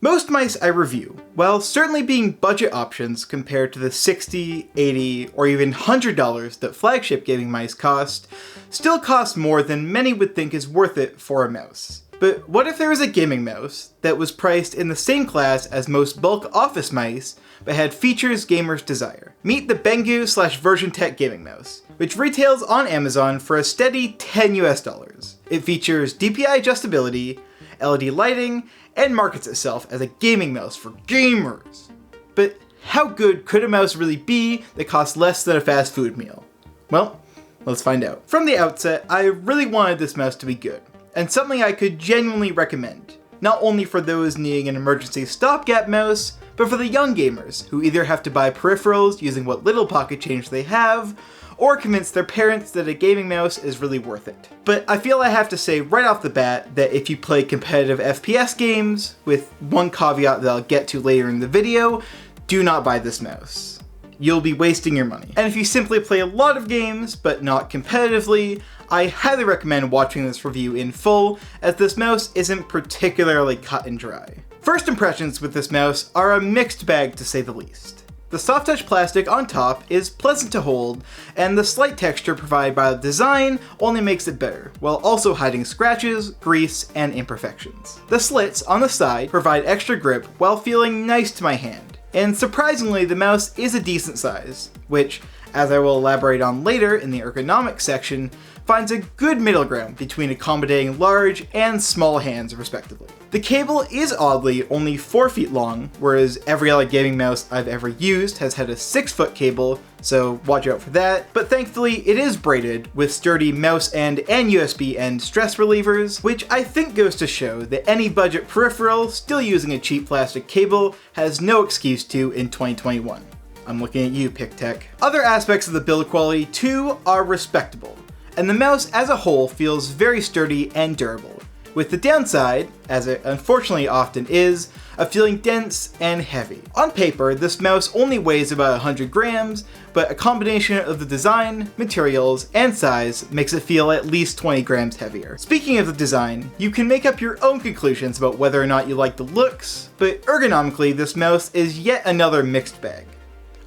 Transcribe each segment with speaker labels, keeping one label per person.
Speaker 1: Most mice I review, while certainly being budget options compared to the $60, $80, or even $100 that flagship gaming mice cost, still cost more than many would think is worth it for a mouse. But what if there was a gaming mouse that was priced in the same class as most bulk office mice, but had features gamers desire? Meet the BENGOO / VersionTech gaming mouse, which retails on Amazon for a steady $10 US. It features DPI adjustability, LED lighting, and markets itself as a gaming mouse for gamers. But how good could a mouse really be that costs less than a fast food meal? Well, let's find out. From the outset, I really wanted this mouse to be good, and something I could genuinely recommend, not only for those needing an emergency stopgap mouse, but for the young gamers who either have to buy peripherals using what little pocket change they have, or convince their parents that a gaming mouse is really worth it. But I feel I have to say right off the bat that if you play competitive FPS games, with one caveat that I'll get to later in the video, do not buy this mouse. You'll be wasting your money. And if you simply play a lot of games, but not competitively, I highly recommend watching this review in full, as this mouse isn't particularly cut and dry. First impressions with this mouse are a mixed bag to say the least. The soft touch plastic on top is pleasant to hold, and the slight texture provided by the design only makes it better, while also hiding scratches, grease, and imperfections. The slits on the side provide extra grip while feeling nice to my hand. And surprisingly, the mouse is a decent size, which, as I will elaborate on later in the ergonomics section, finds a good middle ground between accommodating large and small hands respectively. The cable is oddly only 4 feet long, whereas every other gaming mouse I've ever used has had a 6-foot cable, so watch out for that. But thankfully it is braided with sturdy mouse end and USB end stress relievers, which I think goes to show that any budget peripheral still using a cheap plastic cable has no excuse to in 2021. I'm looking at you, PicTech. Other aspects of the build quality too are respectable, and the mouse as a whole feels very sturdy and durable, with the downside, as it unfortunately often is, of feeling dense and heavy. On paper, this mouse only weighs about 100 grams, but a combination of the design, materials, and size makes it feel at least 20 grams heavier. Speaking of the design, you can make up your own conclusions about whether or not you like the looks, but ergonomically this mouse is yet another mixed bag.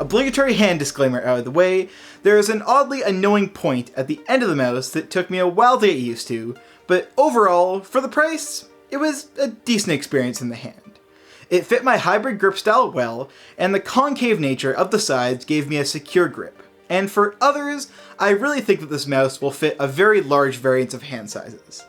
Speaker 1: Obligatory hand disclaimer out of the way, there is an oddly annoying point at the end of the mouse that took me a while to get used to, but overall, for the price, it was a decent experience in the hand. It fit my hybrid grip style well, and the concave nature of the sides gave me a secure grip. And for others, I really think that this mouse will fit a very large variance of hand sizes.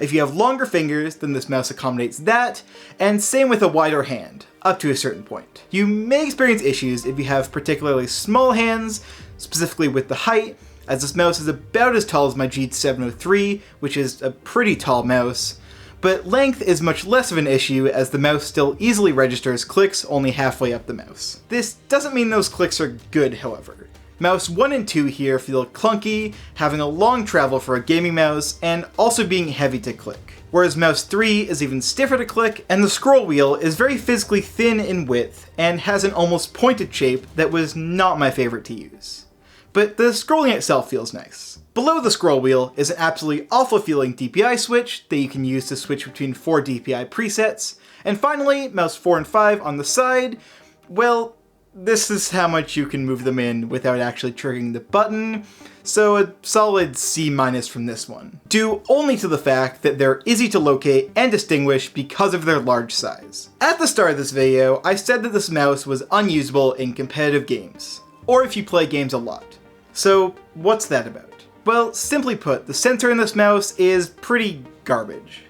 Speaker 1: If you have longer fingers, then this mouse accommodates that, and same with a wider hand, up to a certain point. You may experience issues if you have particularly small hands, specifically with the height, as this mouse is about as tall as my G703, which is a pretty tall mouse, but length is much less of an issue as the mouse still easily registers clicks only halfway up the mouse. This doesn't mean those clicks are good, however. Mouse 1 and 2 here feel clunky, having a long travel for a gaming mouse, and also being heavy to click. Whereas mouse 3 is even stiffer to click, and the scroll wheel is very physically thin in width, and has an almost pointed shape that was not my favorite to use. But the scrolling itself feels nice. Below the scroll wheel is an absolutely awful feeling DPI switch that you can use to switch between 4 DPI presets, and finally, mouse 4 and 5 on the side, well, this is how much you can move them in without actually triggering the button, so a solid C- from this one. Due only to the fact that they're easy to locate and distinguish because of their large size. At the start of this video, I said that this mouse was unusable in competitive games, or if you play games a lot. So what's that about? Well, simply put, the sensor in this mouse is pretty garbage.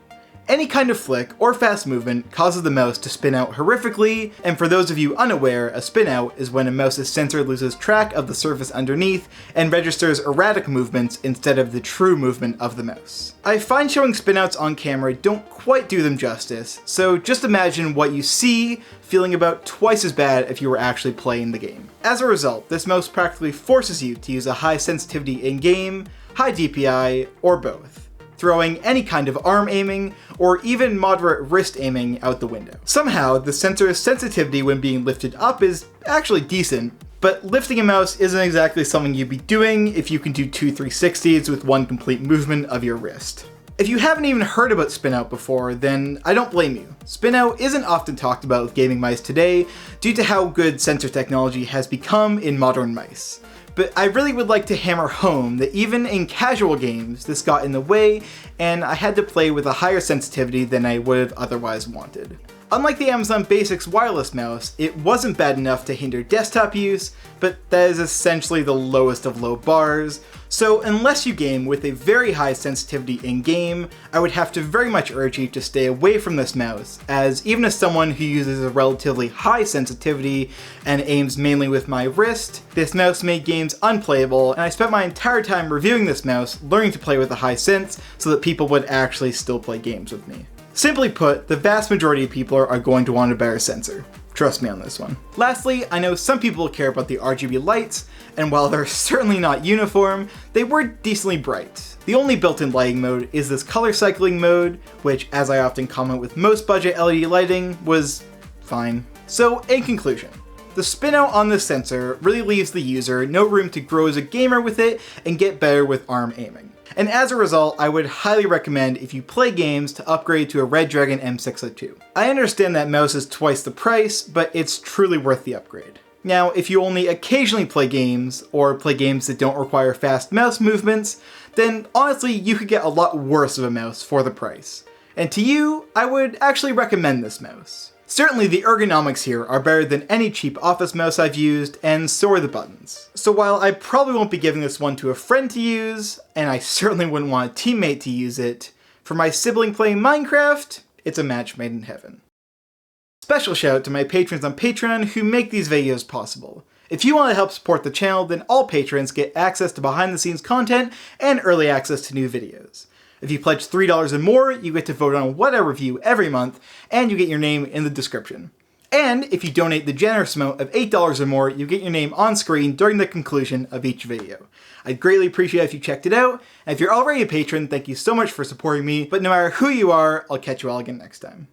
Speaker 1: Any kind of flick or fast movement causes the mouse to spin out horrifically, and for those of you unaware, a spin out is when a mouse's sensor loses track of the surface underneath and registers erratic movements instead of the true movement of the mouse. I find showing spinouts on camera don't quite do them justice, so just imagine what you see feeling about twice as bad if you were actually playing the game. As a result, this mouse practically forces you to use a high sensitivity in-game, high DPI, or both, throwing any kind of arm aiming, or even moderate wrist aiming out the window. Somehow, the sensor's sensitivity when being lifted up is actually decent, but lifting a mouse isn't exactly something you'd be doing if you can do 2 360s with one complete movement of your wrist. If you haven't even heard about spin-out before, then I don't blame you. Spin-out isn't often talked about with gaming mice today due to how good sensor technology has become in modern mice. But I really would like to hammer home that even in casual games, this got in the way, and I had to play with a higher sensitivity than I would have otherwise wanted. Unlike the Amazon Basics wireless mouse, it wasn't bad enough to hinder desktop use, but that is essentially the lowest of low bars, so unless you game with a very high sensitivity in-game, I would have to very much urge you to stay away from this mouse, as even as someone who uses a relatively high sensitivity and aims mainly with my wrist, this mouse made games unplayable, and I spent my entire time reviewing this mouse learning to play with a high sense so that people would actually still play games with me. Simply put, the vast majority of people are going to want a better sensor. Trust me on this one. Lastly, I know some people care about the RGB lights, and while they're certainly not uniform, they were decently bright. The only built-in lighting mode is this color cycling mode, which, as I often comment with most budget LED lighting, was fine. So, in conclusion, the spin-out on this sensor really leaves the user no room to grow as a gamer with it and get better with arm aiming. And as a result, I would highly recommend if you play games to upgrade to a Redragon M602. I understand that mouse is twice the price, but it's truly worth the upgrade. Now, if you only occasionally play games, or play games that don't require fast mouse movements, then honestly you could get a lot worse of a mouse for the price. And to you, I would actually recommend this mouse. Certainly the ergonomics here are better than any cheap office mouse I've used, and so are the buttons. So while I probably won't be giving this one to a friend to use, and I certainly wouldn't want a teammate to use it, for my sibling playing Minecraft, it's a match made in heaven. Special shout out to my patrons on Patreon who make these videos possible. If you want to help support the channel, then all patrons get access to behind the scenes content and early access to new videos. If you pledge $3 or more, you get to vote on what I review every month, and you get your name in the description. And if you donate the generous amount of $8 or more, you get your name on screen during the conclusion of each video. I'd greatly appreciate it if you checked it out, and if you're already a patron, thank you so much for supporting me, but no matter who you are, I'll catch you all again next time.